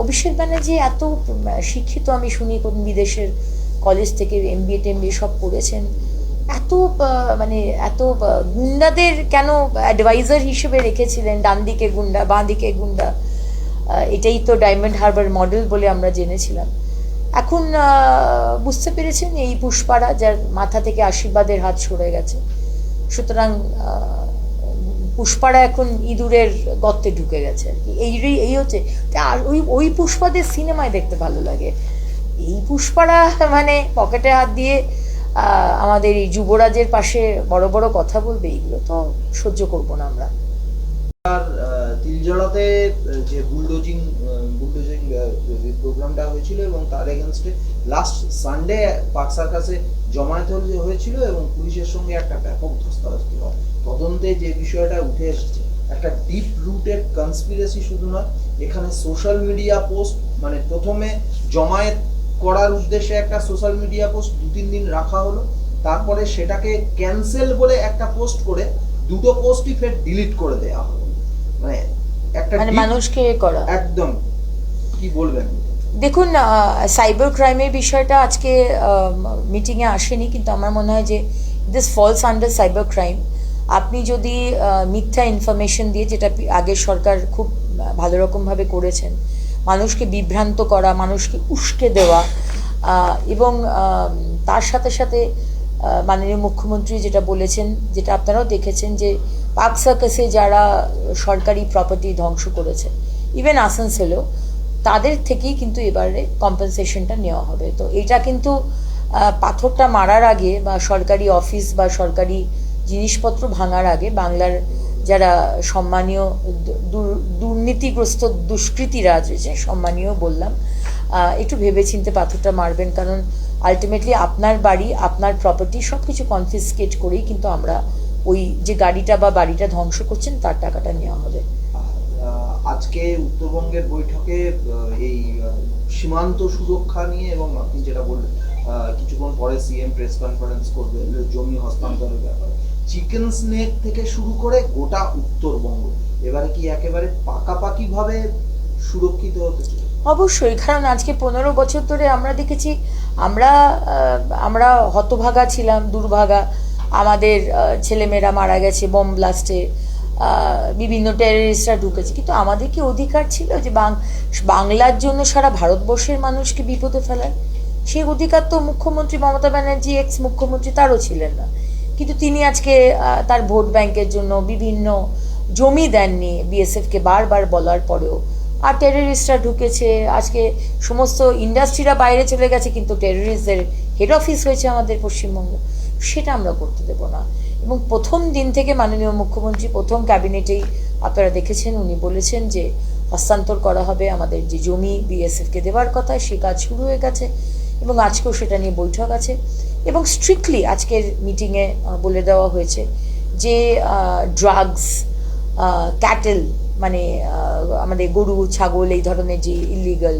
অভিষেক ব্যানার্জি এত শিক্ষিত, আমি শুনি কোন বিদেশের কলেজ থেকে MBA টেমবিএ সব পড়েছেন, এত মানে এত গুন্ডাদের কেন অ্যাডভাইজার হিসেবে রেখেছিলেন? ডান দিকে গুন্ডা, বাঁ দিকে গুন্ডা, এটাই তো ডায়মন্ড হারবার মডেল বলে আমরা জেনেছিলাম। এখন বুঝতে পেরেছেন এই পুষ্পারা, যার মাথা থেকে আশীর্বাদের হাত সরে গেছে, সুতরাং পুষ্পারা এখন ইঁদুরের গর্তে ঢুকে গেছে আর কি। এই হচ্ছে। আর ওই পুষ্পাদের সিনেমায় দেখতে ভালো লাগে। এই পুষ্পারা মানে পকেটে হাত দিয়ে আমাদের এই যুবরাজের পাশে বড় বড় কথা বলবে, এগুলো তো সহ্য করবো না আমরা। আর তিলজলাতে যে বুলডোজিং প্রোগ্রামটা হয়েছিল এবং তার এগেনস্টে লাস্ট সানডে পার্ক সার্কাসে জমায়েত হয়েছিল এবং পুলিশের সঙ্গে একটা ব্যাপক ধস্তাধস্তি হয়। তদন্তে যে বিষয়টা উঠে এসেছে, একটা ডিপ রুটেড কনস্পিরেসি শুধু নয়, এখানে সোশ্যাল মিডিয়া পোস্ট, মানে প্রথমে জমায়েত করার উদ্দেশ্যে একটা সোশ্যাল মিডিয়া পোস্ট 2-3 দিন রাখা হলো, তারপরে সেটাকে ক্যান্সেল বলে একটা পোস্ট করে দুটো পোস্টই ফের ডিলিট করে দেওয়া হলো। মানে একটা মানুষকে করা একদম, কি বলবেন? দেখুন, সাইবার ক্রাইমের বিষয়টা আজকে মিটিংয়ে আসেনি, কিন্তু আমার মনে হয় যে this false under cyber crime. আপনি যদি মিথ্যা ইনফরমেশন দিয়ে, যেটা আগের সরকার খুব ভালো রকমভাবে করেছেন, মানুষকে বিভ্রান্ত করা, মানুষকে উস্কে দেওয়া, এবং তার সাথে সাথে মাননীয় মুখ্যমন্ত্রী যেটা বলেছেন, যেটা আপনারাও দেখেছেন, যে পার্ক সার্কাসে যারা সরকারি প্রপার্টি ধ্বংস করেছে, ইভেন আসানসোলেও, তাদের থেকেই কিন্তু এবারে কম্পেনসেশনটা নেওয়া হবে। তো এটা কিন্তু পাথরটা মারার আগে বা সরকারি অফিস বা সরকারি জিনিসপত্র ভাঙার আগে বাংলার যারা সম্মানীয় দুর্নীতিগ্রস্ত দুষ্কৃতীরা রয়েছে, সম্মানীয় বললাম, একটু ভেবেচিন্তে পাথরটা মারবেন, কারণ আলটিমেটলি আপনার বাড়ি, আপনার প্রপার্টি সব কিছু কনফিসকেট করেই কিন্তু আমরা ওই যে গাড়িটা বা বাড়িটা ধ্বংস করছেন তার টাকাটা নেওয়া হবে। আজকে উত্তরবঙ্গের বৈঠকে এই সীমান্ত সুরক্ষা নিয়ে, এবং আপনি যেটা বললেন কিছুক্ষণ পরে সিএম প্রেস কনফারেন্স করবে জমি হস্তান্তরের ব্যাপারে, চিকেন স্নেক থেকে শুরু করে গোটা উত্তরবঙ্গ এবারে কি একেবারে পাকাপাকি ভাবে সুরক্ষিত হতে? অবশ্যই, কারণ আজকে 15 বছর ধরে আমরা দেখেছি, আমরা হতভাগা ছিলাম, দুর্ভাগা, আমাদের ছেলেমেয়েরা মারা গেছে বোম ব্লাস্টে, বিভিন্ন টেররিস্টরা ঢুকেছে, কিন্তু আমাদের কি অধিকার ছিল যে বাংলার জন্য সারা ভারতবর্ষের মানুষকে বিপদে ফেলার? সেই অধিকার তো মুখ্যমন্ত্রী মমতা ব্যানার্জি, এক্স মুখ্যমন্ত্রী, তারও ছিলেন না। কিন্তু তিনি আজকে তার ভোট ব্যাংকের জন্য বিভিন্ন জমি দেননি বিএসএফকে বারবার বলার পরেও, আর টেররিস্টরা ঢুকেছে। আজকে সমস্ত ইন্ডাস্ট্রিরা বাইরে চলে গেছে, কিন্তু টেররিস্টদের হেড অফিস হয়েছে আমাদের পশ্চিমবঙ্গ। সেটা আমরা করতে দেব না। এবং প্রথম দিন থেকে মাননীয় মুখ্যমন্ত্রী প্রথম ক্যাবিনেটেই আপনারা দেখেছেন, উনি বলেছেন যে হস্তান্তর করা হবে আমাদের যে জমি বিএসএফকে দেওয়ার কথা, সে কাজ শুরু হয়ে গেছে এবং আজকেও সেটা নিয়ে বৈঠক আছে। এবং স্ট্রিক্টলি আজকের মিটিংয়ে বলে দেওয়া হয়েছে যে ড্রাগস, ক্যাটেল, মানে আমাদের গরু ছাগল এই ধরনের যে ইলিগাল,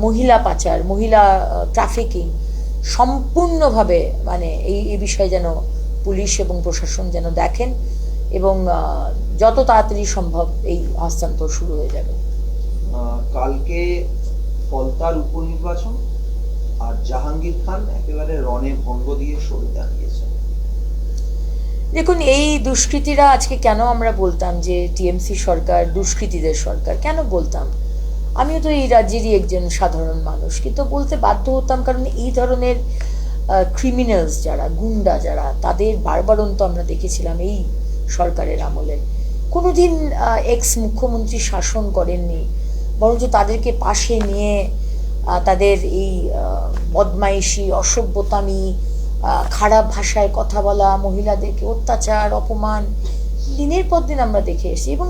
মহিলা পাচার, মহিলা ট্রাফিকিং, সম্পূর্ণভাবে মানে এই বিষয়ে যেন পুলিশ এবং প্রশাসন যেন দেখেন, এবং যত তাড়াতাড়ি সম্ভব এই হস্তান্তর শুরু হয়ে যাবে। কালকে ফলতার উপনির্বাচন, আর জাহাঙ্গীর খান একেবারে রণে ভঙ্গ দিয়ে সরে দাঁড়িয়েছে। দেখুন, এই দুষ্কৃতীরা আজকে কেন আমরা বলতাম যে টিএমসি সরকার দুষ্কৃতীদের সরকার, কেন বলতাম? আমিও তো এই রাজ্যেরই একজন সাধারণ মানুষ, কিন্তু বলতে বাধ্য হতাম, কারণ এই ধরনের ক্রিমিনালস যারা, গুন্ডা যারা, তাদের বারবারন্ত আমরা দেখেছিলাম এই সরকারের আমলে। কোনোদিন এক্স মুখ্যমন্ত্রী শাসন করেননি, বরঞ্চ তাদেরকে পাশে নিয়ে তাদের এই বদমাইশি, অসভ্যতামি, খারাপ ভাষায় কথা বলা, মহিলাদেরকে অত্যাচার, অপমান দিনের পর দিন আমরা দেখে এসেছি। এবং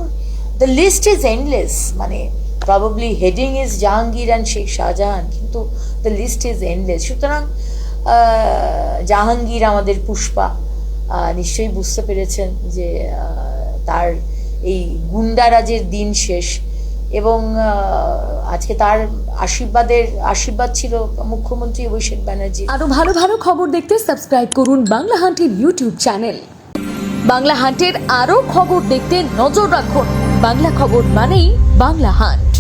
দ্য লিস্ট ইজ এন্ডলেস, মানে probably heading is Jahangir and Sheikh Shahjahan, কিন্তু দ্য লিস্ট ইজ এন্ডলেস। সুতরাং জাহাঙ্গীর আমাদের পুষ্পা নিশ্চয়ই বুঝতে পেরেছেন যে তার এই গুন্ডারাজের দিন শেষ, এবং আজকে তার আশীর্বাদ ছিল মুখ্যমন্ত্রী অভিষেক ব্যানার্জি। আরো ভালো ভালো খবর দেখতে সাবস্ক্রাইব করুন বাংলা হান্টের ইউটিউব চ্যানেল। বাংলা হান্টের আরো খবর দেখতে নজর রাখুন। বাংলা খবর মানেই বাংলা হান্ট।